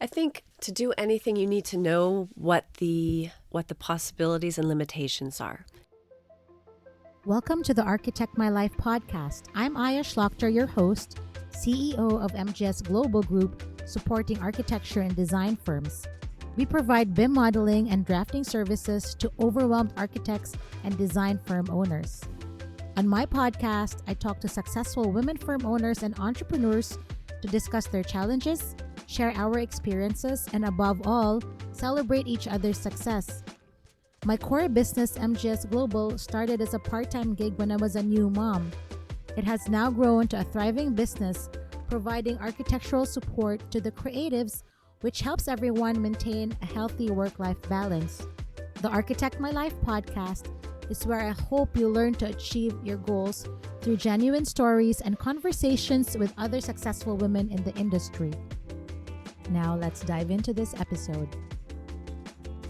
I think to do anything, you need to know what the possibilities and limitations are. Welcome to the Architect My Life podcast. I'm Aya Schlochter, your host, CEO of MGS Global Group, supporting architecture and design firms. We provide BIM modeling and drafting services to overwhelmed architects and design firm owners. On my podcast, I talk to successful women firm owners and entrepreneurs to discuss their challenges, share our experiences, and above all, celebrate each other's success. My core business, MGS Global, started as a part-time gig when I was a new mom. It has now grown to a thriving business, providing architectural support to the creatives, which helps everyone maintain a healthy work-life balance. The Architect My Life podcast is where I hope you learn to achieve your goals through genuine stories and conversations with other successful women in the industry. Now let's dive into this episode.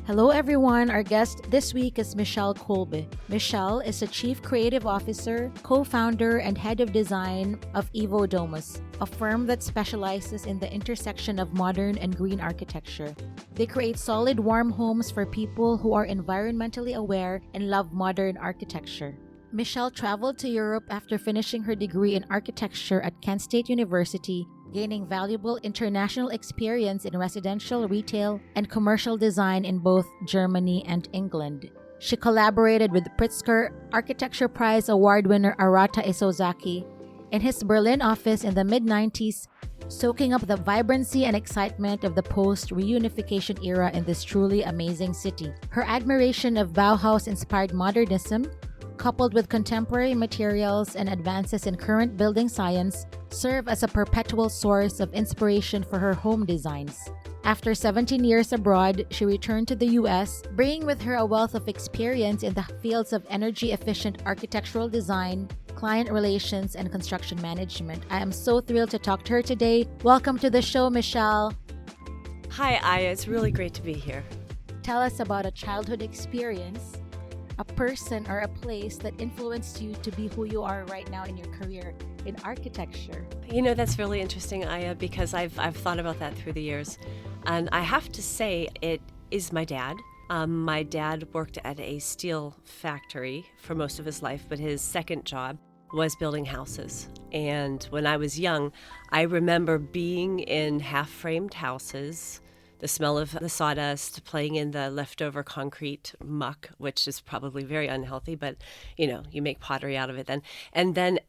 Hello everyone, our guest this week is Michelle Kolbe. Michelle is the Chief Creative Officer, co-founder, and Head of Design of EvoDomus, a firm that specializes in the intersection of modern and green architecture. They create solid, warm homes for people who are environmentally aware and love modern architecture. Michelle traveled to Europe after finishing her degree in architecture at Kent State University, gaining valuable international experience in residential, retail, and commercial design in both Germany and England. She collaborated with Pritzker Architecture Prize Award winner Arata Isozaki in his Berlin office in the mid-90s, soaking up the vibrancy and excitement of the post-reunification era in this truly amazing city. Her admiration of Bauhaus-inspired modernism, coupled with contemporary materials and advances in current building science, serve as a perpetual source of inspiration for her home designs. After 17 years abroad, she returned to the US, bringing with her a wealth of experience in the fields of energy-efficient architectural design, client relations, and construction management. I am so thrilled to talk to her today. Welcome to the show, Michelle. Hi, Aya. It's really great to be here. Tell us about a childhood experience, a person or a place that influenced you to be who you are right now in your career in architecture. You know, that's really interesting, Aya, because I've thought about that through the years. And I have to say, it is my dad. My dad worked at a steel factory for most of his life, but his second job was building houses. And when I was young, I remember being in half-framed houses, the smell of the sawdust, playing in the leftover concrete muck, which is probably very unhealthy, but, you know, you make pottery out of it then. And then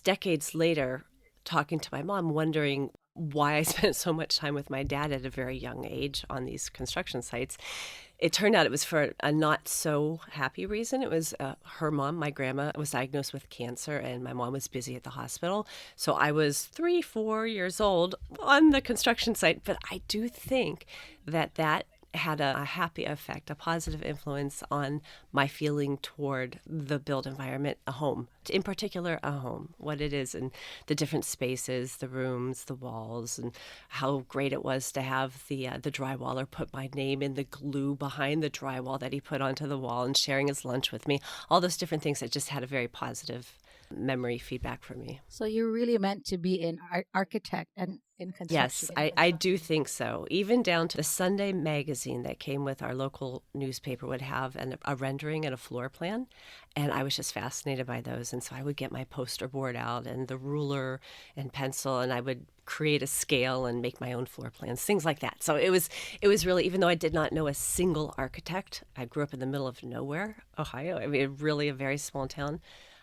decades later, talking to my mom, wondering why I spent so much time with my dad at a very young age on these construction sites. It turned out it was for a not so happy reason. It was her mom, my grandma, was diagnosed with cancer, and my mom was busy at the hospital. So I was 4 years old on the construction site. But I do think that had a happy effect, a positive influence on my feeling toward the built environment, a home. In particular, a home, what it is, and the different spaces, the rooms, the walls, and how great it was to have the drywaller put my name in the glue behind the drywall that he put onto the wall, and sharing his lunch with me. All those different things that just had a very positive memory feedback for me. So you're really meant to be an architect and in construction. Yes, I do think so. Even down to the Sunday magazine that came with our local newspaper would have a rendering and a floor plan. And I was just fascinated by those. And so I would get my poster board out and the ruler and pencil, and I would create a scale and make my own floor plans, things like that. So it was really, even though I did not know a single architect, I grew up in the middle of nowhere, Ohio. I mean, really a very small town.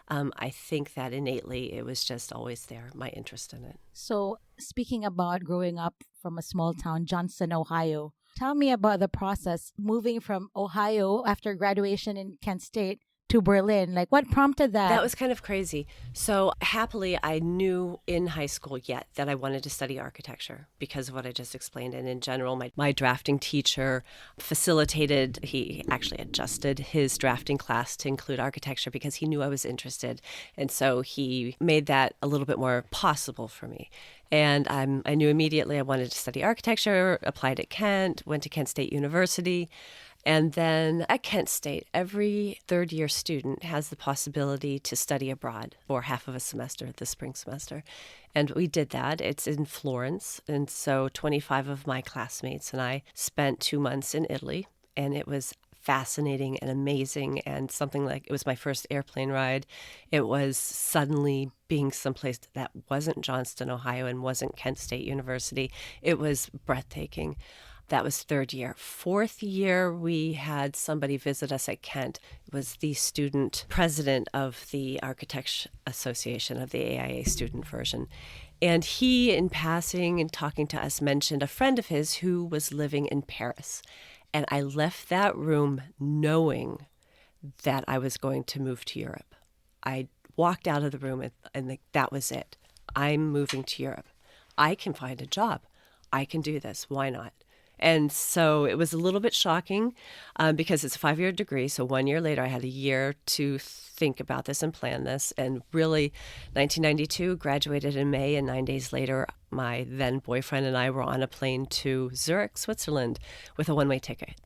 I think that innately it was just always there, my interest in it. So speaking about growing up from a small town, Johnson, Ohio, tell me about the process moving from Ohio after graduation in Kent State to Berlin. Like, what prompted that? That was kind of crazy. So happily, I knew in high school yet that I wanted to study architecture because of what I just explained. And in general, my drafting teacher facilitated, he actually adjusted his drafting class to include architecture because he knew I was interested. And so he made that a little bit more possible for me. And I knew immediately I wanted to study architecture, applied at Kent, went to Kent State University. And then at Kent State, every third-year student has the possibility to study abroad for half of a semester, the spring semester. And we did that. It's in Florence. And so 25 of my classmates and I spent 2 months in Italy. And it was fascinating and amazing, and something like it was my first airplane ride. It was suddenly being someplace that wasn't Johnston, Ohio, and wasn't Kent State University. It was breathtaking. That was third year. Fourth year, we had somebody visit us at Kent. It was the student president of the Architects Association, of the AIA student version. And he, in passing and talking to us, mentioned a friend of his who was living in Paris. And I left that room knowing that I was going to move to Europe. I walked out of the room and that was it. I'm moving to Europe. I can find a job. I can do this. Why not? And so it was a little bit shocking because it's a 5-year degree. So 1 year later, I had a year to think about this and plan this. And really, 1992, graduated in May. And 9 days later, my then boyfriend and I were on a plane to Zurich, Switzerland with a one-way ticket.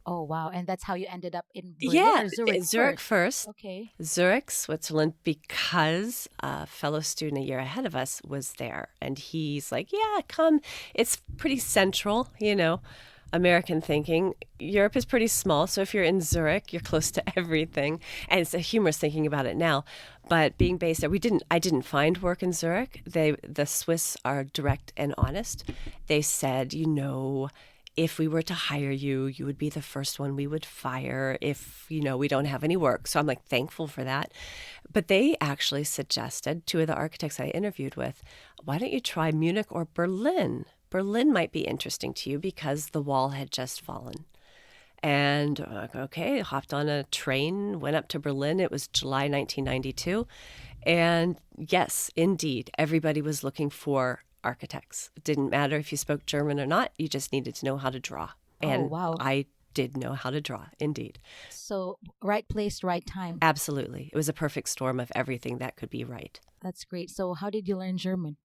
Oh, wow. And that's how you ended up in Berlin or Zurich first. Okay. Zurich, Switzerland, because a fellow student a year ahead of us was there. And he's like, yeah, come. It's pretty central, American thinking. Europe is pretty small. So if you're in Zurich, you're close to everything. And it's a humorous thinking about it now. But being based there, I didn't find work in Zurich. The Swiss are direct and honest. They said, if we were to hire you, you would be the first one we would fire if, we don't have any work. So I'm like thankful for that. But they actually suggested, two of the architects I interviewed with, why don't you try Munich or Berlin? Berlin might be interesting to you because the wall had just fallen. And okay, hopped on a train, went up to Berlin. It was July 1992. And yes, indeed, everybody was looking for architects. It didn't matter if you spoke German or not. You just needed to know how to draw. And wow. I did know how to draw, indeed. So right place, right time. Absolutely. It was a perfect storm of everything that could be right. That's great. So how did you learn German?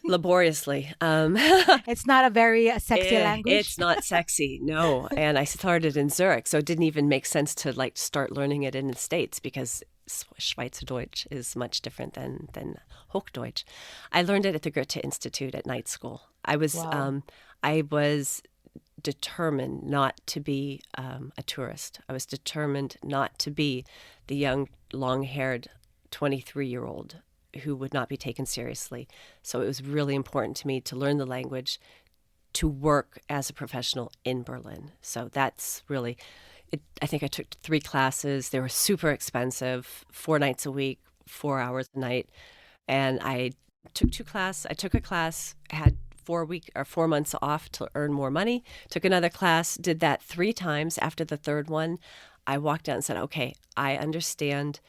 Laboriously. It's not a very sexy language. It's not sexy, no. And I started in Zurich, so it didn't even make sense to start learning it in the States because Schweizerdeutsch is much different than Hochdeutsch. I learned it at the Goethe Institute at night school. I was determined not to be a tourist. I was determined not to be the young, long-haired 23-year-old who would not be taken seriously. So it was really important to me to learn the language, to work as a professional in Berlin. So that's really it. I think I took 3 classes. They were super expensive, 4 nights a week, 4 hours a night. And I took 2 classes. I took a class, had 4 months off to earn more money, took another class, did that 3 times. After the third one, I walked out and said, okay, I understand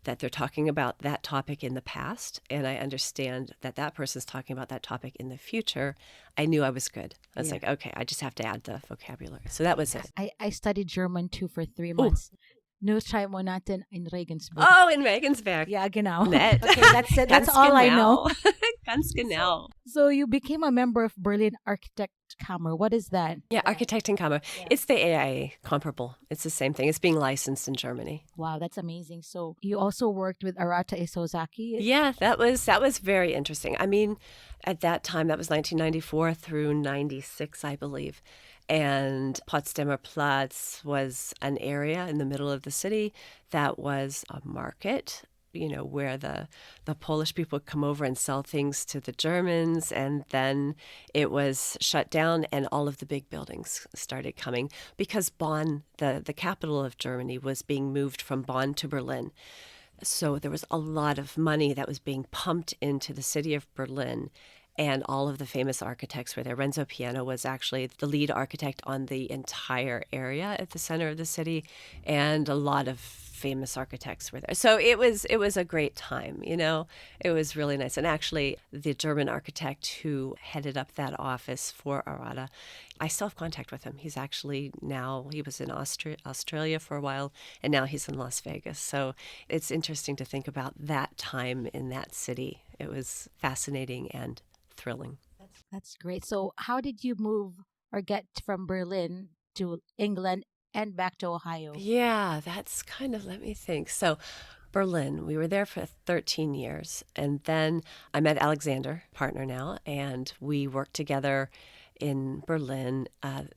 that they're talking about that topic in the past, and I understand that that person's talking about that topic in the future. I knew I was good. I was like, okay, I just have to add the vocabulary. So that was it. I studied German too for 3 months. No, try mo natin in Regensburg. Oh, in Regensburg. Yeah, genau. Nett. Okay, that's it. That's all I know. Ganz genau. So you became a member of Berlin Architektkammer. What is that? Yeah, Architektenkammer. Yeah. It's the AIA comparable. It's the same thing. It's being licensed in Germany. Wow, that's amazing. So you also worked with Arata Isozaki? Yeah, that was very interesting. I mean, at that time, that was 1994 through 96, I believe. And Potsdamer Platz was an area in the middle of the city that was a market, where the Polish people would come over and sell things to the Germans. And then it was shut down and all of the big buildings started coming because Bonn, the capital of Germany, was being moved from Bonn to Berlin. So there was a lot of money that was being pumped into the city of Berlin. And all of the famous architects were there. Renzo Piano was actually the lead architect on the entire area at the center of the city. And a lot of famous architects were there. So it was a great time, It was really nice. And actually, the German architect who headed up that office for Arata, I still have contact with him. He's actually he was in Australia for a while, and now he's in Las Vegas. So it's interesting to think about that time in that city. It was fascinating and thrilling. That's great. So how did you move or get from Berlin to England and back to Ohio? Yeah, that's kind of, let me think. So, Berlin, we were there for 13 years. And then I met Alexander, partner now, and we worked together in Berlin.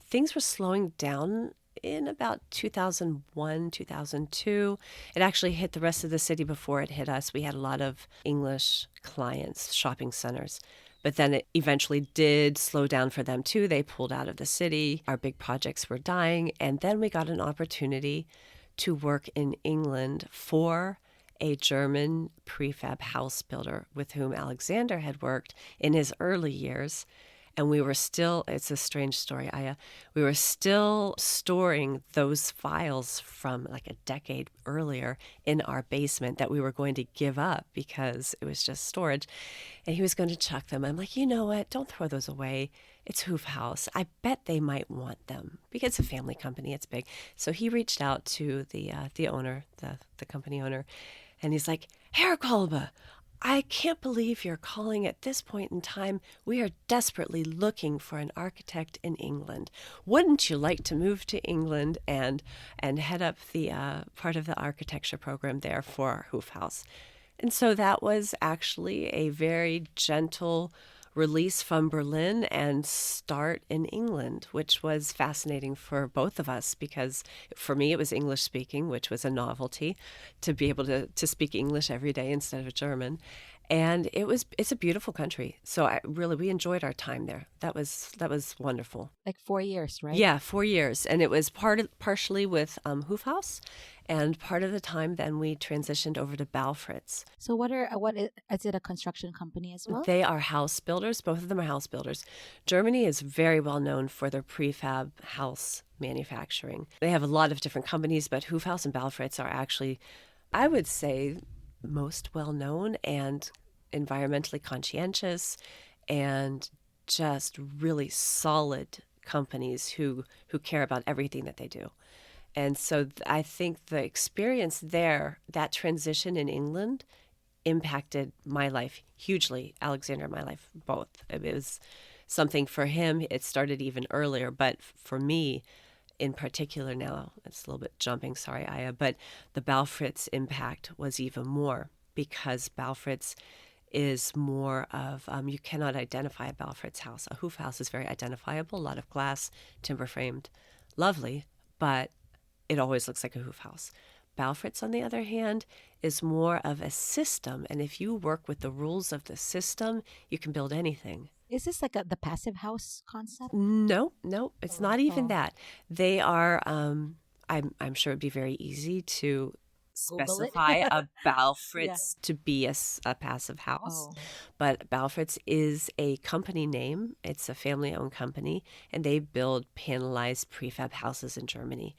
Things were slowing down in about 2001, 2002. It actually hit the rest of the city before it hit us. We had a lot of English clients, shopping centers. But then it eventually did slow down for them too. They pulled out of the city. Our big projects were dying. And then we got an opportunity to work in England for a German prefab house builder with whom Alexander had worked in his early years. And we were still, it's a strange story, Aya, we were still storing those files from like a decade earlier in our basement that we were going to give up because it was just storage. And he was going to chuck them. I'm like, you know what? Don't throw those away. It's Hoof House. I bet they might want them because it's a family company. It's big. So he reached out to the owner, the company owner, and he's like, Herr Kolbe, I can't believe you're calling at this point in time. We are desperately looking for an architect in England. Wouldn't you like to move to England and head up the part of the architecture program there for Hoof House? And so that was actually a very gentle release from Berlin and start in England, which was fascinating for both of us because for me it was English speaking, which was a novelty to be able to speak English every day instead of German. And it's a beautiful country. So we enjoyed our time there. That was wonderful. Like 4 years, right? Yeah, 4 years. And it was partially with Hoof House, and part of the time then we transitioned over to Balfritz. So is it a construction company as well? They are house builders. Both of them are house builders. Germany is very well known for their prefab house manufacturing. They have a lot of different companies, but Hoof House and Balfritz are actually, I would say, most well known and environmentally conscientious and just really solid companies who care about everything that they do. And so I think the experience there, that transition in England, impacted my life hugely. Alexander and my life both. It was something for him. It started even earlier, but for me in particular now, it's a little bit jumping, sorry, Aya, but the Balfritz impact was even more because Balfritz is more of, you cannot identify a Balfritz house. A Hoof House is very identifiable, a lot of glass, timber framed, lovely, but it always looks like a Hoof House. Balfritz, on the other hand, is more of a system. And if you work with the rules of the system, you can build anything. Is this like the passive house concept? No, it's not even that. They are, I'm sure it'd be very easy to specify a Balfritz to be a passive house. But Balfritz is a company name. It's a family-owned company, and they build panelized prefab houses in Germany.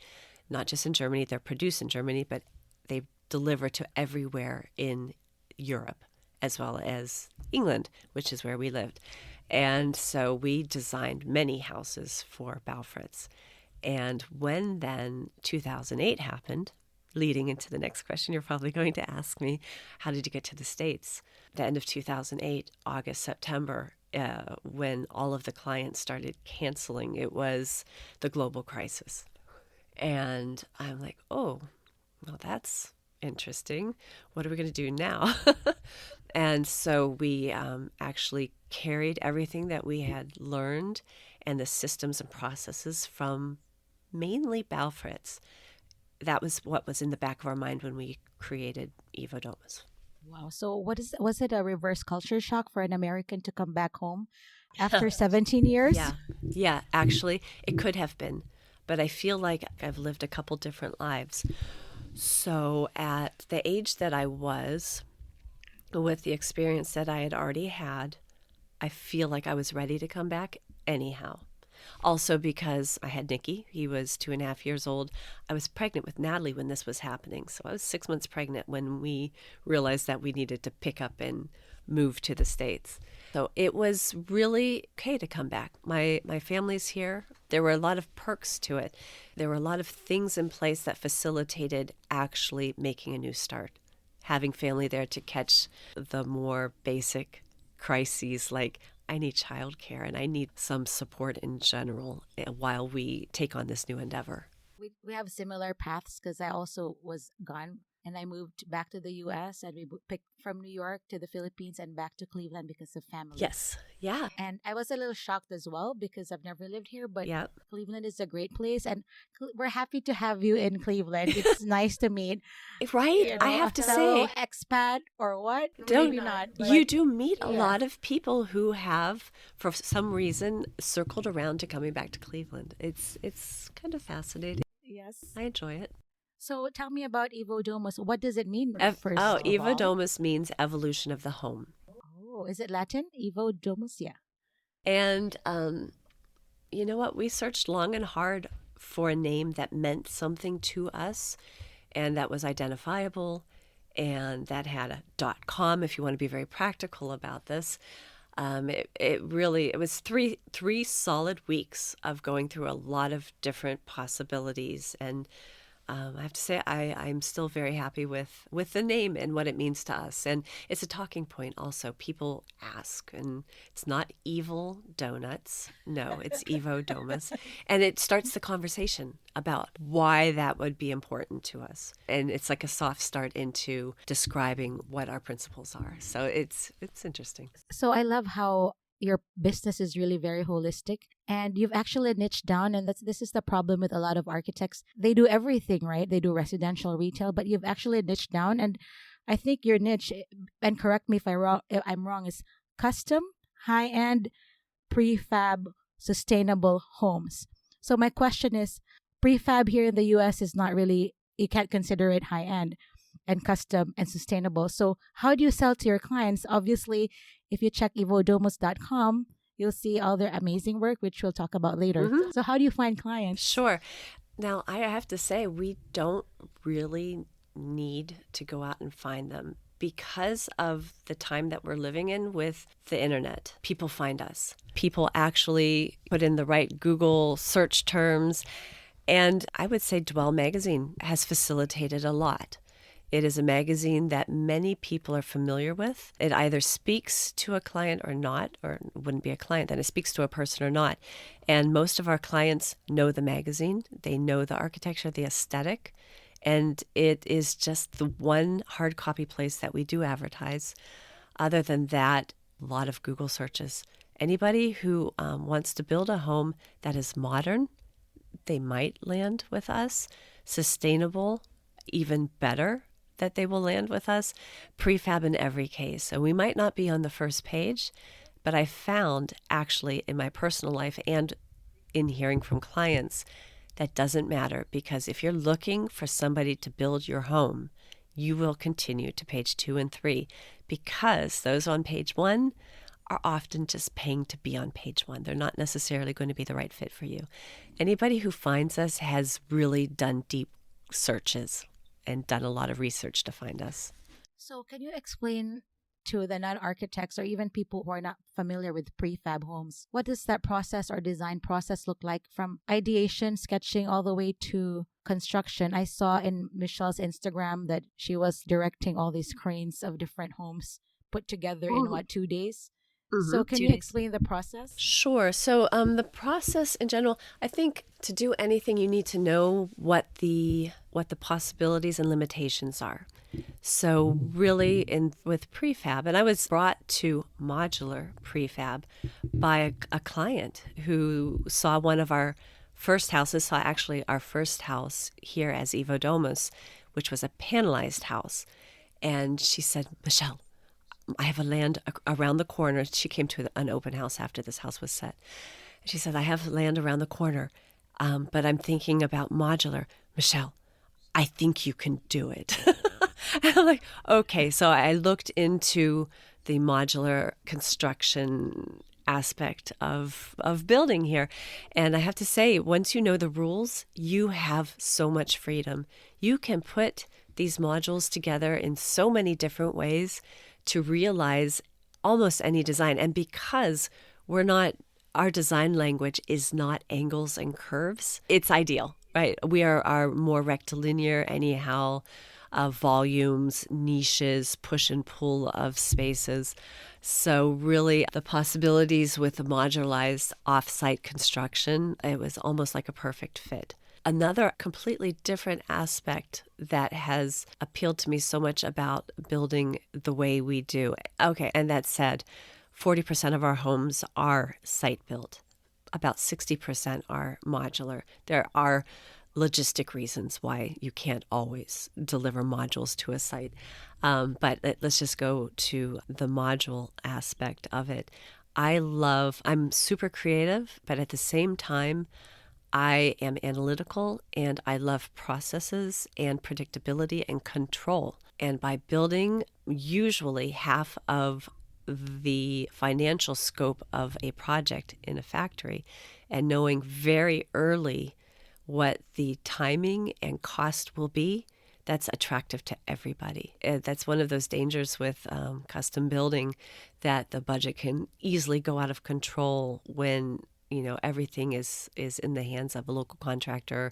Not just in Germany, they're produced in Germany, but they deliver to everywhere in Europe, as well as England, which is where we lived. And so we designed many houses for Balfritz. And when then 2008 happened, leading into the next question you're probably going to ask me, how did you get to the States? The end of 2008, August, September, when all of the clients started canceling, it was the global crisis. And I'm like, oh, well, that's interesting. What are we going to do now? And so we actually carried everything that we had learned and the systems and processes from mainly Balfritz. That was what was in the back of our mind when we created EvoDomus. Wow. So was it a reverse culture shock for an American to come back home after 17 years? Yeah, actually, it could have been. But I feel like I've lived a couple different lives. So at the age that I was, with the experience that I had already had, I feel like I was ready to come back anyhow. Also because I had Nicky. He was 2.5 years old. I was pregnant with Natalie when this was happening. So I was 6 months pregnant when we realized that we needed to pick up and move to the States. So it was really okay to come back. My family's here. There were a lot of perks to it. There were a lot of things in place that facilitated actually making a new start. Having family there to catch the more basic crises like I need childcare and I need some support in general while we take on this new endeavor. We have similar paths because I also was gone and I moved back to the US and we picked from New York to the Philippines and back to Cleveland because of family. Yes. Yeah. And I was a little shocked as well because I've never lived here, but Yeah. Cleveland is a great place and we're happy to have you in Cleveland. It's nice to meet, Right? I have a to fellow say, expat or what? don't Maybe not. you but do meet a yeah. lot of people who have, for some reason, circled around to coming back to Cleveland. It's kind of fascinating. Yes. I enjoy it. So tell me about EvoDomus. What does it mean first of all? EvoDomus means evolution of the home. Oh, is it Latin? EvoDomus, yeah. And you know what? We searched long and hard for a name that meant something to us and that was identifiable and that had a .com if you want to be very practical about this. It was three solid weeks of going through a lot of different possibilities, and I have to say I'm still very happy with the name and what it means to us, and it's a talking point also. People ask, and it's not evil donuts, no, it's EvoDomus, and it starts the conversation about why that would be important to us, and it's like a soft start into describing what our principles are. So it's interesting. So I love how your business is really very holistic and you've actually niched down, and this is the problem with a lot of architects. They do everything, right? They do residential, retail, but you've actually niched down, and I think your niche, and correct me if I'm wrong, is custom, high-end, prefab, sustainable homes. So my question is, prefab here in the US is not really, you can't consider it high-end and custom and sustainable. So how do you sell to your clients? Obviously, if you check evodomus.com, you'll see all their amazing work, which we'll talk about later. Mm-hmm. So how do you find clients? Sure. Now, I have to say, we don't really need to go out and find them because of the time that we're living in with the internet. People find us. People actually put in the right Google search terms. And I would say Dwell Magazine has facilitated a lot. It is a magazine that many people are familiar with. It either speaks to a client or not, or it wouldn't be a client, then it speaks to a person or not. And most of our clients know the magazine. They know the architecture, the aesthetic, and it is just the one hard copy place that we do advertise. Other than that, a lot of Google searches. Anybody who wants to build a home that is modern, they might land with us. Sustainable, even better, that they will land with us. Prefab in every case. So we might not be on the first page, but I found actually in my personal life and in hearing from clients, that doesn't matter, because if you're looking for somebody to build your home, you will continue to page 2 and 3, because those on page 1 are often just paying to be on page 1. They're not necessarily going to be the right fit for you. Anybody who finds us has really done deep searches and done a lot of research to find us. So can you explain to the non-architects or even people who are not familiar with prefab homes, what does that process or design process look like from ideation, sketching, all the way to construction? I saw in Michelle's Instagram that she was directing all these cranes of different homes put together in 2 days? So can you explain the process? Sure. So the process in general, I think to do anything, you need to know what the possibilities and limitations are. So really with prefab, and I was brought to modular prefab by a client who saw one of our first houses, saw actually our first house here as EvoDomus, which was a panelized house. And she said, Michelle, I have a land around the corner. She came to an open house after this house was set. She said, I have land around the corner, but I'm thinking about modular. Michelle, I think you can do it. And I'm like, okay. So I looked into the modular construction aspect of building here. And I have to say, once you know the rules, you have so much freedom. You can put these modules together in so many different ways to realize almost any design. And because our design language is not angles and curves, it's ideal, right? We are more rectilinear anyhow, volumes, niches, push and pull of spaces. So really the possibilities with the modularized off-site construction, it was almost like a perfect fit. Another completely different aspect that has appealed to me so much about building the way we do. Okay, and that said, 40% of our homes are site built. About 60% are modular. There are logistic reasons why you can't always deliver modules to a site. But let's just go to the module aspect of it. I'm super creative, but at the same time, I am analytical and I love processes and predictability and control. And by building usually half of the financial scope of a project in a factory and knowing very early what the timing and cost will be, that's attractive to everybody. That's one of those dangers with custom building, that the budget can easily go out of control when everything is in the hands of a local contractor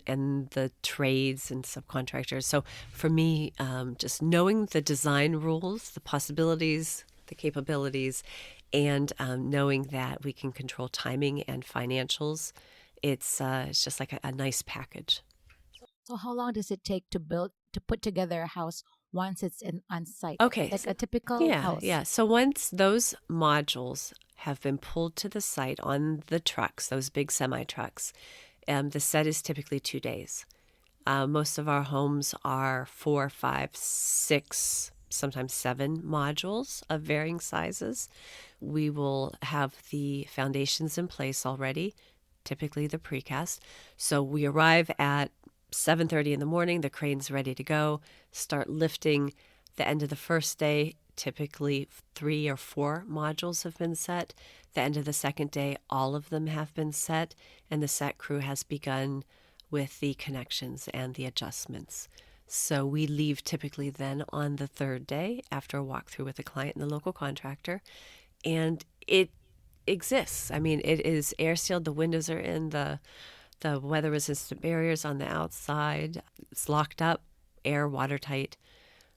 and the trades and subcontractors. So for me, just knowing the design rules, the possibilities, the capabilities, and knowing that we can control timing and financials, it's just like a nice package. So how long does it take to put together a house once it's on site? Okay. Like a typical house. Yeah. So once those modules have been pulled to the site on the trucks, those big semi trucks, the set is typically 2 days. Most of our homes are 4, 5, 6, sometimes 7 modules of varying sizes. We will have the foundations in place already, typically the precast. So we arrive at 7:30 in the morning, the crane's ready to go, start lifting. The end of the first day, typically 3 or 4 modules have been set. The end of the second day, all of them have been set, and the set crew has begun with the connections and the adjustments. So we leave typically then on the third day after a walkthrough with the client and the local contractor, and it exists. I mean, it is air sealed, the windows are in, the weather resistant barriers on the outside. It's locked up, air, watertight.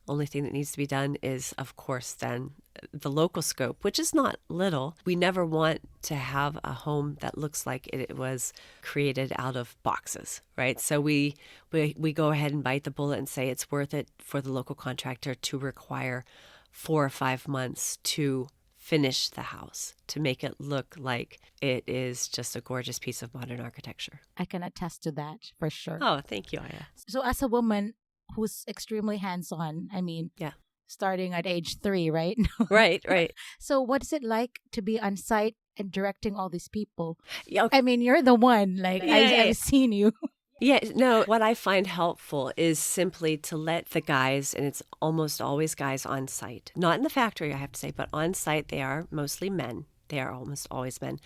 Only thing that needs to be done is, of course, then the local scope, which is not little. We never want to have a home that looks like it was created out of boxes, right? So we go ahead and bite the bullet and say it's worth it for the local contractor to require 4 or 5 months to finish the house, to make it look like it is just a gorgeous piece of modern architecture. I can attest to that for sure. Oh, thank you, Aya. So as a woman who's extremely hands-on, Yeah. starting at age 3, right? Right. So what is it like to be on site and directing all these people? Yeah, okay. I mean, you're the one, I've seen you. Yeah, no, what I find helpful is simply to let the guys, and it's almost always guys on site, not in the factory, I have to say, but on site, they are mostly men. They are almost always men.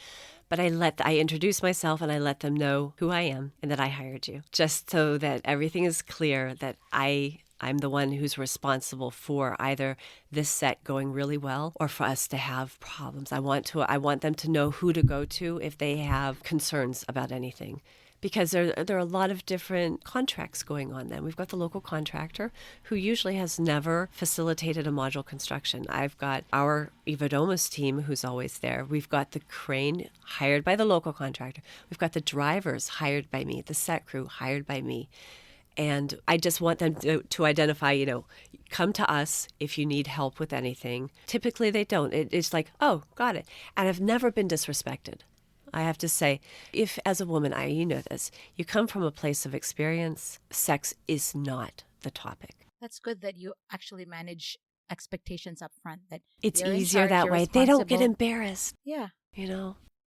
But I introduce myself and I let them know who I am and that I hired you, just so that everything is clear that I'm the one who's responsible for either this set going really well or for us to have problems. I want them to know who to go to if they have concerns about anything. Because there are a lot of different contracts going on then. We've got the local contractor who usually has never facilitated a module construction. I've got our EvoDomus team who's always there. We've got the crane hired by the local contractor. We've got the drivers hired by me, the set crew hired by me. And I just want them to identify, come to us if you need help with anything. Typically they don't. It's like, oh, got it. And I've never been disrespected. I have to say, if as a woman, you know this, you come from a place of experience, sex is not the topic. That's good that you actually manage expectations up front. That it's you're easier in charge, that way. They don't get embarrassed. Yeah.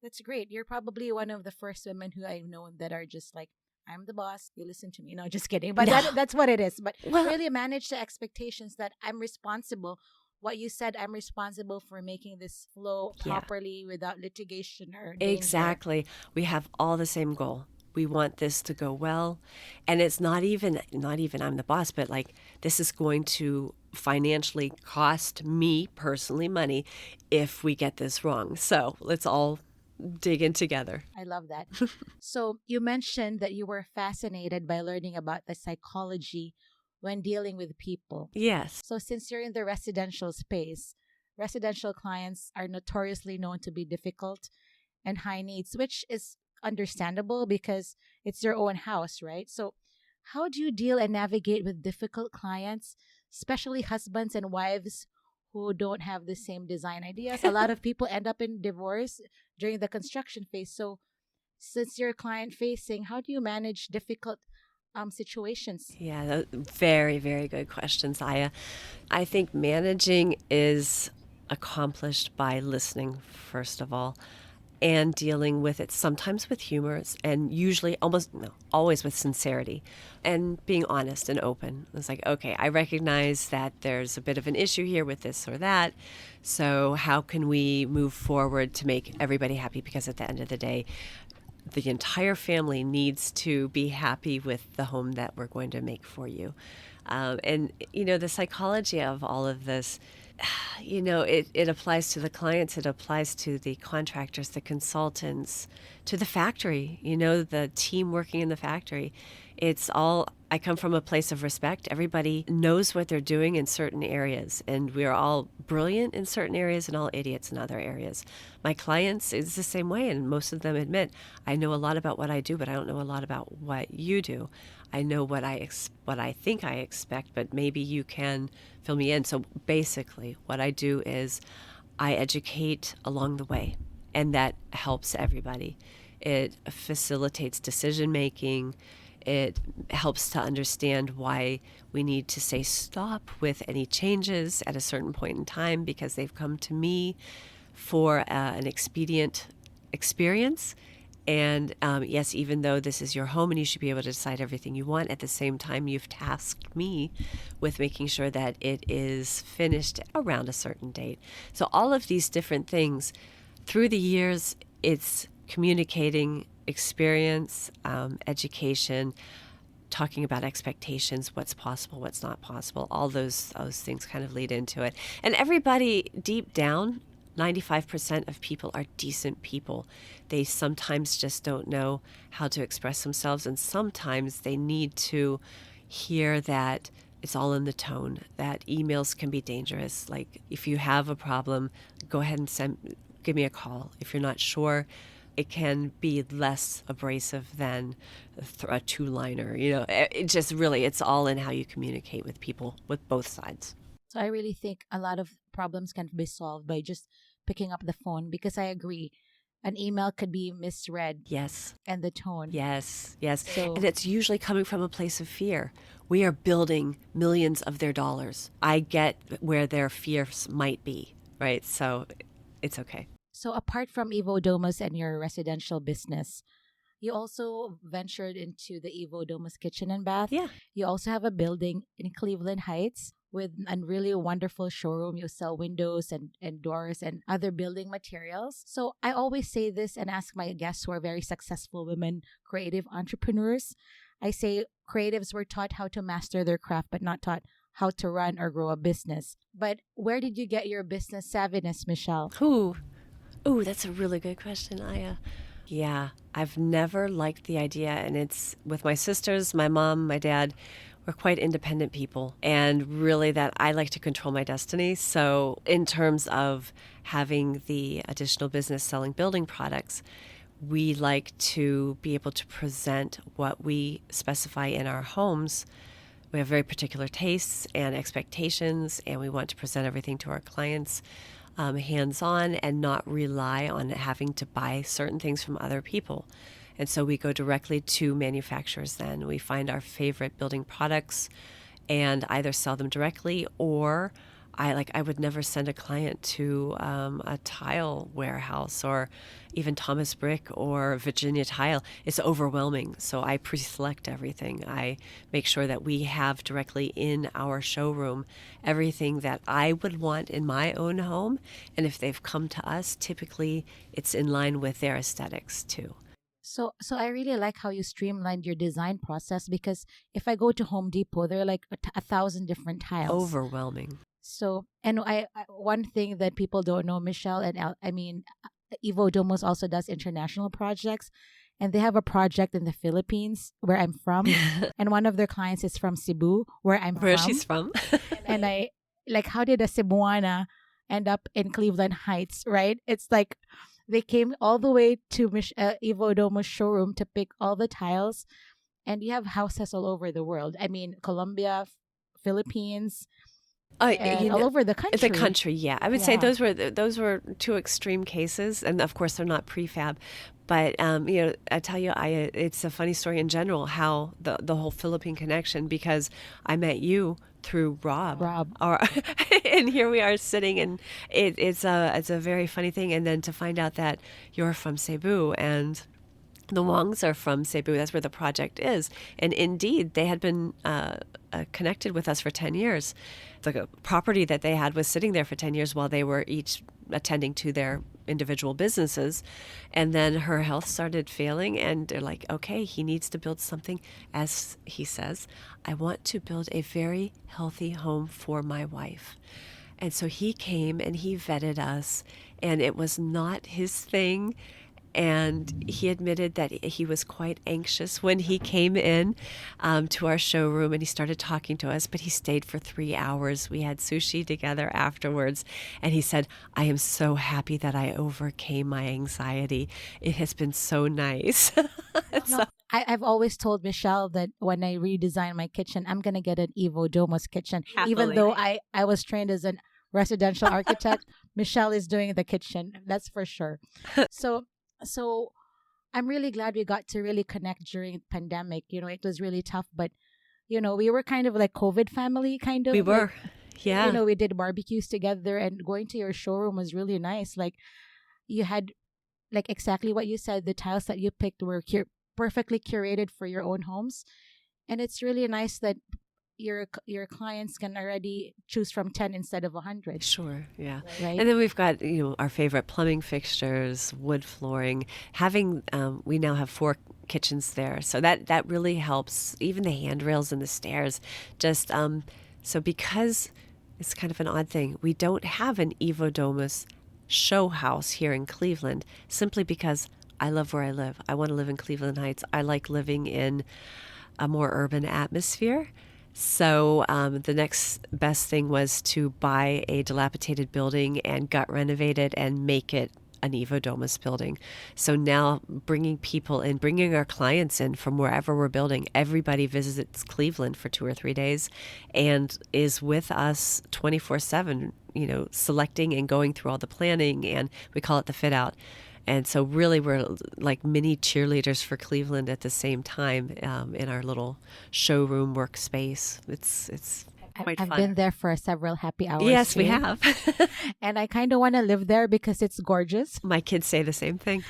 That's great. You're probably one of the first women who I've known that are just like, I'm the boss, you listen to me. No, just kidding. But that's what it is. But really manage the expectations that I'm responsible. What you said, I'm responsible for making this flow properly without litigation or danger. Exactly. We have all the same goal. We want this to go well. And it's not even I'm the boss, but like this is going to financially cost me personally money if we get this wrong. So let's all dig in together. I love that. So you mentioned that you were fascinated by learning about the psychology when dealing with people. Yes. So since you're in the residential space, residential clients are notoriously known to be difficult and high needs, which is understandable because it's your own house, right? So, how do you deal and navigate with difficult clients, especially husbands and wives who don't have the same design ideas? A lot of people end up in divorce during the construction phase. So, since you're client facing, how do you manage difficult situations? Yeah, very, very good questions, Aya. I think managing is accomplished by listening, first of all, and dealing with it sometimes with humor and usually almost no, always with sincerity and being honest and open. It's like, okay, I recognize that there's a bit of an issue here with this or that. So how can we move forward to make everybody happy? Because at the end of the day, the entire family needs to be happy with the home that we're going to make for you. And, the psychology of all of this, it applies to the clients, it applies to the contractors, the consultants, to the factory, the team working in the factory. It's all, I come from a place of respect. Everybody knows what they're doing in certain areas, and we're all brilliant in certain areas and all idiots in other areas. My clients is the same way, and most of them admit, I know a lot about what I do, but I don't know a lot about what you do. I know what I think I expect, but maybe you can fill me in. So basically, what I do is I educate along the way, and that helps everybody. It facilitates decision making. It helps to understand why we need to say stop with any changes at a certain point in time because they've come to me for an expedient experience. And yes, even though this is your home and you should be able to decide everything you want, at the same time, you've tasked me with making sure that it is finished around a certain date. So all of these different things, through the years, it's communicating experience, education, talking about expectations, what's possible, what's not possible. All those things kind of lead into it. And everybody deep down, 95% of people are decent people. They sometimes just don't know how to express themselves, and sometimes they need to hear that it's all in the tone, that emails can be dangerous. Like, if you have a problem, go ahead and give me a call. If you're not sure, it can be less abrasive than a two-liner. It just really, it's all in how you communicate with people, with both sides. So I really think a lot of problems can be solved by just picking up the phone, because I agree, an email could be misread. Yes. And the tone. Yes. So, and it's usually coming from a place of fear. We are building millions of their dollars. I get where their fears might be, right? So it's okay. So apart from EvoDomus and your residential business, you also ventured into the EvoDomus kitchen and bath. Yeah. You also have a building in Cleveland Heights with a really wonderful showroom. You sell windows and doors and other building materials. So I always say this and ask my guests who are very successful women, creative entrepreneurs. I say creatives were taught how to master their craft, but not taught how to run or grow a business. But where did you get your business savviness, Michelle? Ooh, that's a really good question, Aya. Yeah, I've never liked the idea, and it's with my sisters, my mom, my dad. We're quite independent people, and really that I like to control my destiny. So in terms of having the additional business selling building products, we like to be able to present what we specify in our homes. We have very particular tastes and expectations, and we want to present everything to our clients hands-on and not rely on having to buy certain things from other people. And so we go directly to manufacturers then. We find our favorite building products and either sell them directly, or I would never send a client to a tile warehouse or even Thomas Brick or Virginia Tile. It's overwhelming. So I pre-select everything. I make sure that we have directly in our showroom everything that I would want in my own home. And if they've come to us, typically it's in line with their aesthetics too. So I really like how you streamlined your design process, because if I go to Home Depot, there are like 1,000 different tiles. Overwhelming. So, and I one thing that people don't know, Michelle, and EvoDomus also does international projects, and they have a project in the Philippines where I'm from, and one of their clients is from Cebu, where she's from. And I like, how did a Cebuana end up in Cleveland Heights, right? It's like They came all the way to EvoDomus showroom to pick all the tiles, and you have houses all over the world. I mean, Colombia, Philippines, and all over the country. The country, yeah. I would say Yeah. those were two extreme cases, and of course they're not prefab. But I tell you, it's a funny story in general how the whole Philippine connection, because I met you through Rob, Rob. and here we are sitting, and it's a very funny thing. And then to find out that you're from Cebu and the Wongs are from Cebu. That's where the project is. And indeed, they had been connected with us for 10 years. The property that they had was sitting there for 10 years while they were each attending to their individual businesses. And then her health started failing, and they're like, okay, he needs to build something. As he says, I want to build a very healthy home for my wife. And so he came and he vetted us, and it was not his thing. And he admitted that he was quite anxious when he came in to our showroom, and he started talking to us, but he stayed for 3 hours. We had sushi together afterwards, and he said, I am so happy that I overcame my anxiety. It has been so nice. No, I've always told Michelle that when I redesign my kitchen, I'm going to get an EvoDomus kitchen. Happily. Even though I was trained as a residential architect, Michelle is doing the kitchen. That's for sure. So I'm really glad we got to really connect during the pandemic. It was really tough, but we were kind of like COVID family, kind of. We were, yeah. We did barbecues together, and going to your showroom was really nice. Like you had, like exactly what you said. The tiles that you picked were perfectly curated for your own homes, and it's really nice that your clients can already choose from 10 instead of 100. Sure, yeah. Right? And then we've got our favorite plumbing fixtures, wood flooring. We now have 4 kitchens there, so that really helps. Even the handrails and the stairs. Just so because it's kind of an odd thing, we don't have an EvoDomus show house here in Cleveland, simply because I love where I live. I want to live in Cleveland Heights. I like living in a more urban atmosphere. So the next best thing was to buy a dilapidated building and gut renovate it and make it an EvoDomus building. So now bringing people in, bringing our clients in from wherever we're building, everybody visits Cleveland for 2 or 3 days and is with us 24/7, selecting and going through all the planning, and we call it the fit out. And so really we're like mini cheerleaders for Cleveland at the same time in our little showroom workspace. It's quite fun. I've been there for several happy hours. Yes, too. we have. And I kind of want to live there because it's gorgeous. My kids say the same thing.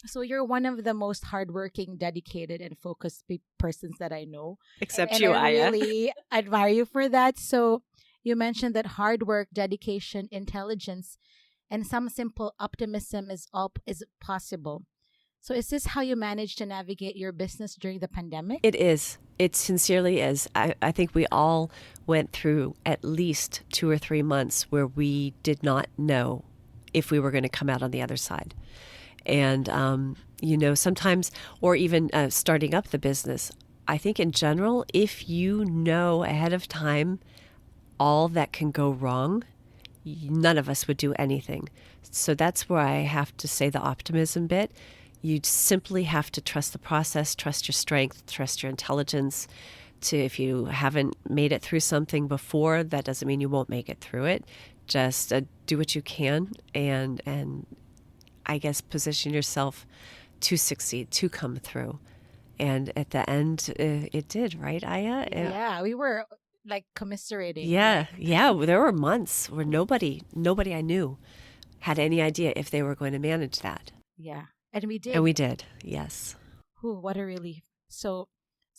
So you're one of the most hardworking, dedicated, and focused persons that I know. Except and you, I Aya. really admire you for that. So you mentioned that hard work, dedication, intelligence, and some simple optimism is possible. So is this how you managed to navigate your business during the pandemic? It is. It sincerely is. I think we all went through at least 2 or 3 months where we did not know if we were going to come out on the other side. And, sometimes, or even starting up the business, I think in general, if you know ahead of time all that can go wrong, none of us would do anything. So that's where I have to say the optimism bit. You simply have to trust the process, trust your strength, trust your intelligence. If you haven't made it through something before, that doesn't mean you won't make it through it. Just do what you can and I guess position yourself to succeed, to come through. And at the end, it did, right, Aya? Yeah, we were like commiserating. Yeah. There were months where nobody I knew had any idea if they were going to manage that. Yeah, and we did. And we did, yes. Ooh, what a relief. So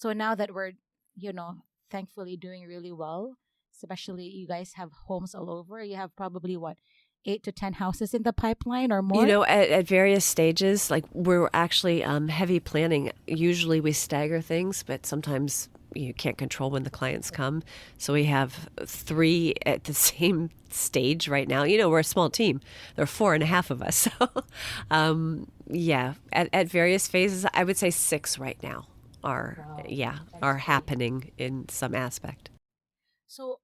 now that we're, thankfully doing really well, especially you guys have homes all over. You have probably 8 to 10 houses in the pipeline or more? At various stages, like we're actually heavy planning. Usually we stagger things, but sometimes you can't control when the clients come. So we have 3 at the same stage right now. We're a small team. There are 4.5 of us. So, at various phases, I would say 6 right now are happening in some aspect. So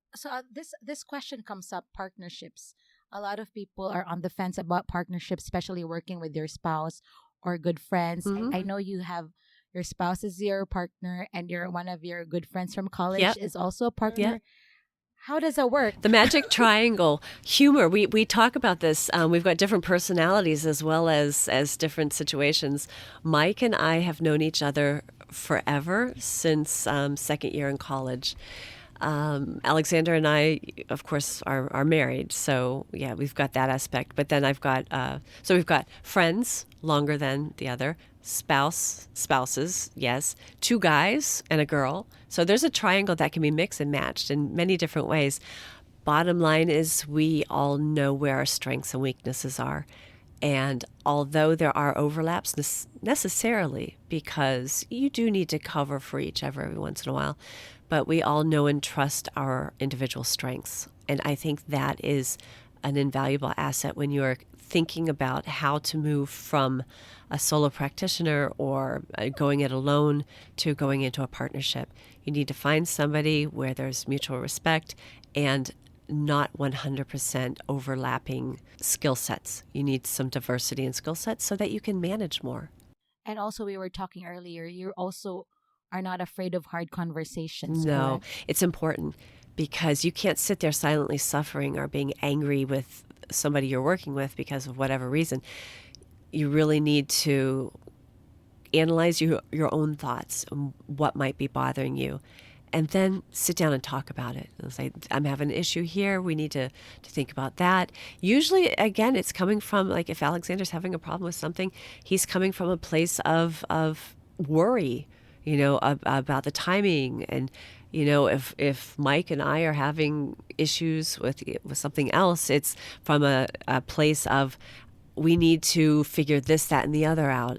this question comes up, partnerships. A lot of people are on the fence about partnerships, especially working with your spouse or good friends. Hmm. I know you have your spouse is your partner, and one of your good friends from college Yep. is also a partner. Yep. How does that work? The magic triangle, humor. We talk about this. We've got different personalities as well as different situations. Mike and I have known each other forever since second year in college. Alexander and I, of course, are married, so yeah, we've got that aspect. But then we've got friends longer than the other, spouses, yes, two guys and a girl. So there's a triangle that can be mixed and matched in many different ways. Bottom line is we all know where our strengths and weaknesses are. And although there are overlaps necessarily, because you do need to cover for each other every once in a while, but we all know and trust our individual strengths. And I think that is an invaluable asset when you're thinking about how to move from a solo practitioner or going it alone to going into a partnership. You need to find somebody where there's mutual respect and not 100% overlapping skill sets. You need some diversity in skill sets so that you can manage more. And also, we were talking earlier, you also are not afraid of hard conversations. No, correct? it's important because you can't sit there silently suffering or being angry with somebody you're working with because of whatever reason. You really need to analyze your own thoughts and what might be bothering you, and then sit down and talk about it. And say, I'm having an issue here. We need to think about that. Usually, again, it's coming from, like, if Alexander's having a problem with something, he's coming from a place of worry, about the timing. And, if Mike and I are having issues with something else, it's from a place of, we need to figure this, that, and the other out.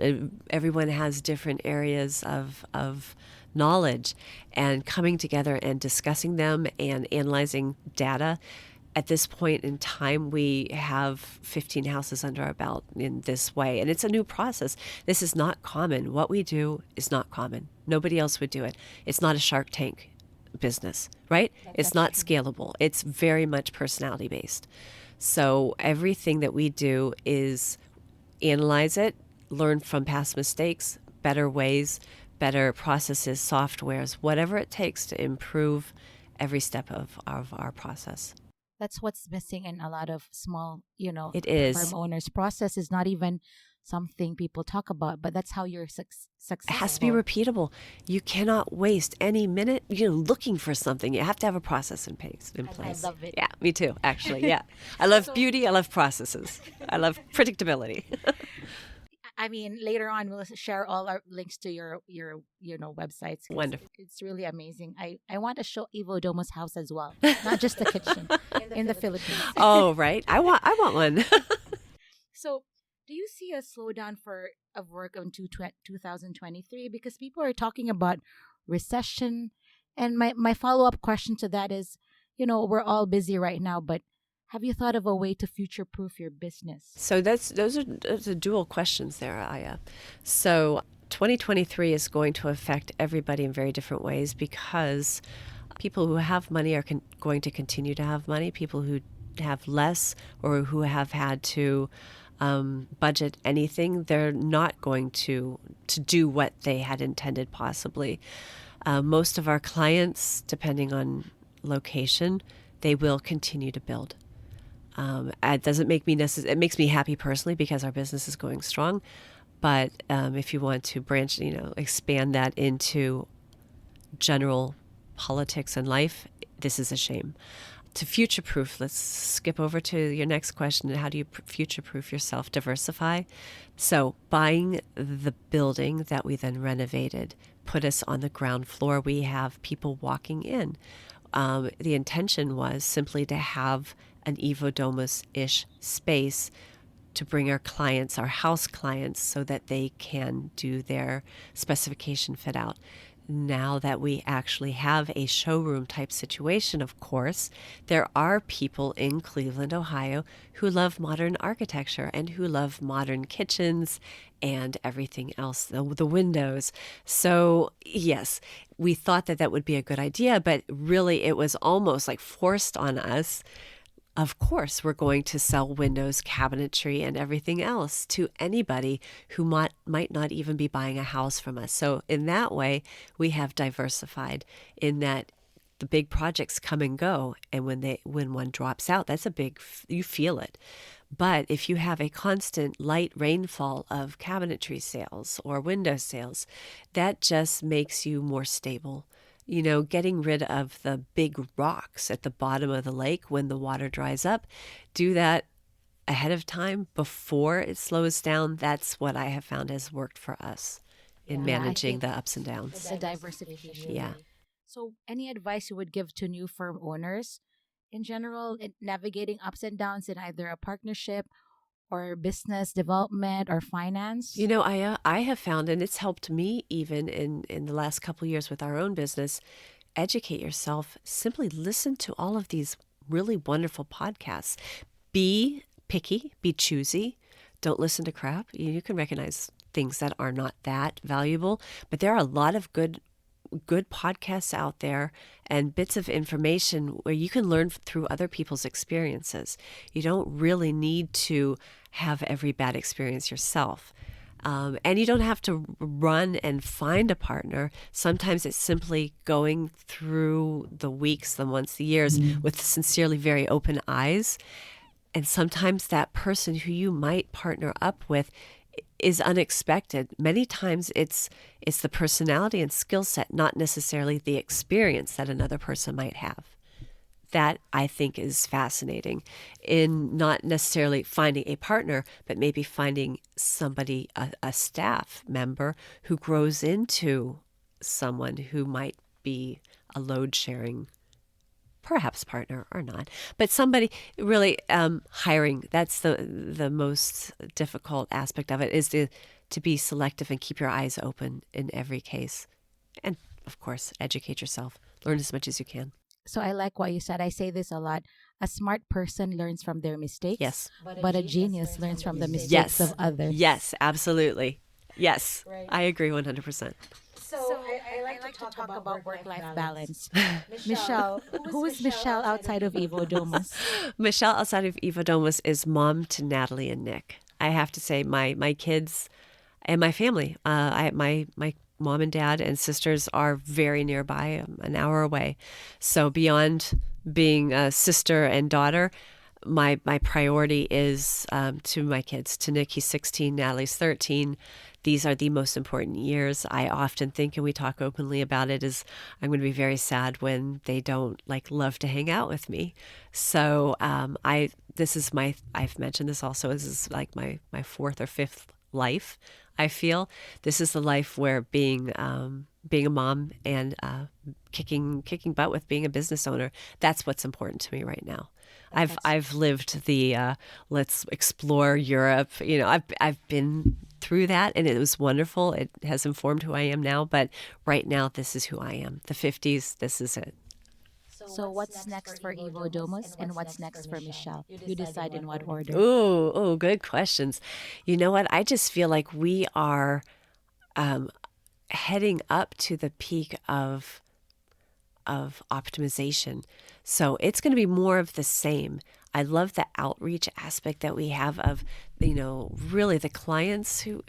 Everyone has different areas of knowledge, and coming together and discussing them and analyzing data. At this point in time, we have 15 houses under our belt in this way, and it's a new process. This is not common. What we do is not common. Nobody else would do it. It's not a Shark Tank business, right? It's not scalable. It's very much personality based. So everything that we do is analyze it, learn from past mistakes, better ways, better processes, softwares, whatever it takes to improve every step of our process. That's what's missing in a lot of small, It is. farm owners. Process is not even something people talk about, but that's how you're successful. It has to be repeatable. You cannot waste any minute, looking for something. You have to have a process in place. I love it. Yeah, me too, actually. Yeah. I love beauty. I love processes. I love predictability. I mean, later on, we'll share all our links to your websites. Wonderful. It's really amazing. I want to show EvoDomus house as well, not just the kitchen in the Philippines. Oh, right. I want one. So, do you see a slowdown of work in 2023? Because people are talking about recession. And my follow-up question to that is, we're all busy right now, but have you thought of a way to future-proof your business? So those are dual questions there, Aya. So 2023 is going to affect everybody in very different ways, because people who have money are going to continue to have money. People who have less or who have had to budget anything, they're not going to do what they had intended possibly. Most of our clients, depending on location, they will continue to build. It doesn't make me it makes me happy personally because our business is going strong. But if you want to branch, expand that into general politics and life, this is a shame. To future-proof, let's skip over to your next question. How do you future-proof yourself? Diversify. So buying the building that we then renovated put us on the ground floor. We have people walking in. The intention was simply to have an EvoDomus-ish space to bring our clients, our house clients, so that they can do their specification fit out. Now that we actually have a showroom type situation, of course, there are people in Cleveland, Ohio, who love modern architecture and who love modern kitchens and everything else, the windows. So yes, we thought that would be a good idea, but really it was almost like forced on us. of course, we're going to sell windows, cabinetry, and everything else to anybody who might not even be buying a house from us. So in that way, we have diversified in that the big projects come and go, and when one drops out, that's you feel it. But if you have a constant light rainfall of cabinetry sales or window sales, that just makes you more stable. Getting rid of the big rocks at the bottom of the lake when the water dries up, do that ahead of time before it slows down. That's what I have found has worked for us in managing the ups and downs. The diversification. Yeah. So, any advice you would give to new firm owners in general in navigating ups and downs in either a partnership or business development or finance? I have found, and it's helped me even in the last couple of years with our own business, educate yourself. Simply listen to all of these really wonderful podcasts. Be picky, be choosy. Don't listen to crap. You can recognize things that are not that valuable, but there are a lot of good podcasts out there and bits of information where you can learn through other people's experiences. You don't really need to have every bad experience yourself. And you don't have to run and find a partner. Sometimes it's simply going through the weeks, the months, the years with sincerely very open eyes. And sometimes that person who you might partner up with is unexpected. Many times it's the personality and skill set, not necessarily the experience that another person might have. That I think is fascinating in not necessarily finding a partner, but maybe finding somebody, a staff member who grows into someone who might be a load sharing perhaps partner or not, but somebody really hiring. That's the most difficult aspect of it, is to be selective and keep your eyes open in every case. And of course, educate yourself. Learn as much as you can. So I like what you said. I say this a lot. A smart person learns from their mistakes. Yes. But a genius learns from the mistakes of others. Yes, absolutely. Yes, right. I agree 100%. So I like to talk about work-life balance. Michelle, who is Michelle outside of EvoDomus? Michelle outside of EvoDomus is mom to Natalie and Nick. I have to say my kids and my family, my mom and dad and sisters are very nearby, an hour away. So beyond being a sister and daughter, my priority is to my kids. To Nick, he's 16, Natalie's 13. These are the most important years. I often think, and we talk openly about it, is I'm going to be very sad when they don't love to hang out with me. So I've mentioned this also, this is like my fourth or fifth life. I feel this is the life where being a mom and kicking butt with being a business owner, that's what's important to me right now. I've lived the let's explore Europe. I've been through that, and it was wonderful. It has informed who I am now. But right now, this is who I am. The 50s, this is it. So what's next for EvoDomus and what's next for Michelle? You decide in what order. Oh, good questions. You know what? I just feel like we are heading up to the peak of optimization. So it's going to be more of the same. I love the outreach aspect that we have of, really the clients who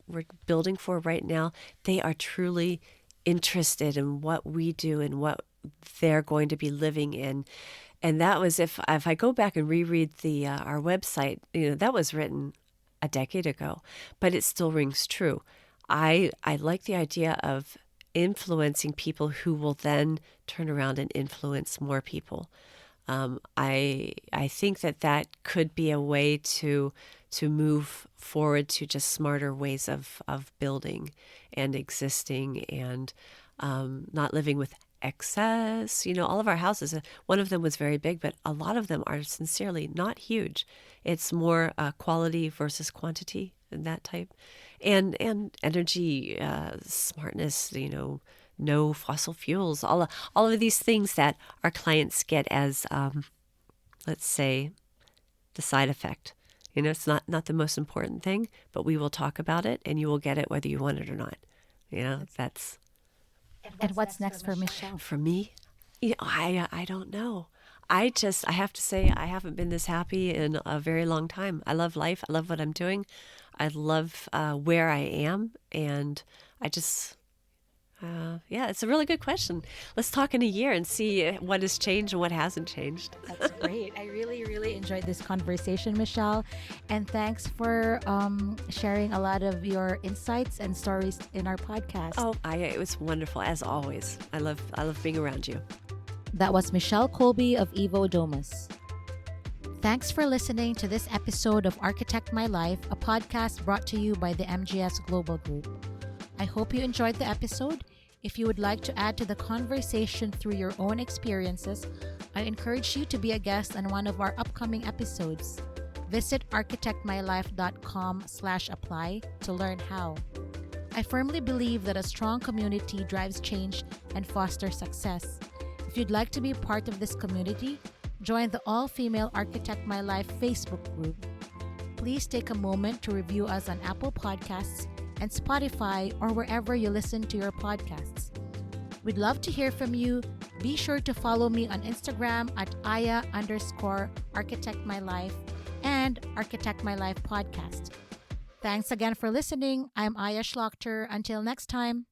we're building for right now. They are truly interested in what we do and what they're going to be living in. And that was, if I go back and reread our website, that was written a decade ago, but it still rings true. I like the idea of influencing people who will then turn around and influence more people. I think that could be a way to move forward to just smarter ways of building and existing and not living with excess. All of our houses, one of them was very big, but a lot of them are sincerely not huge. It's more quality versus quantity and that type. And energy smartness, no fossil fuels, all of these things that our clients get as, let's say, the side effect. It's not the most important thing, but we will talk about it and you will get it whether you want it or not. That's. And what's next for Michelle? For me, I don't know. I have to say, I haven't been this happy in a very long time. I love life. I love what I'm doing. I love where I am. And I just, yeah, it's a really good question. Let's talk in a year and see what has changed and what hasn't changed. That's great. I really, really enjoyed this conversation, Michelle. And thanks for sharing a lot of your insights and stories in our podcast. Oh, it was wonderful, as always. I love being around you. That was Michelle Kolbe of EvoDomus. Thanks for listening to this episode of Architect My Life, a podcast brought to you by the MGS Global Group. I hope you enjoyed the episode. If you would like to add to the conversation through your own experiences, I encourage you to be a guest on one of our upcoming episodes. Visit architectmylife.com/apply to learn how. I firmly believe that a strong community drives change and fosters success. If you'd like to be part of this community, join the all-female Architect My Life Facebook group. Please take a moment to review us on Apple Podcasts and Spotify or wherever you listen to your podcasts. We'd love to hear from you. Be sure to follow me on Instagram at aya_architectmylife and Architect My Life Podcast. Thanks again for listening. I'm Aya Schlochter. Until next time.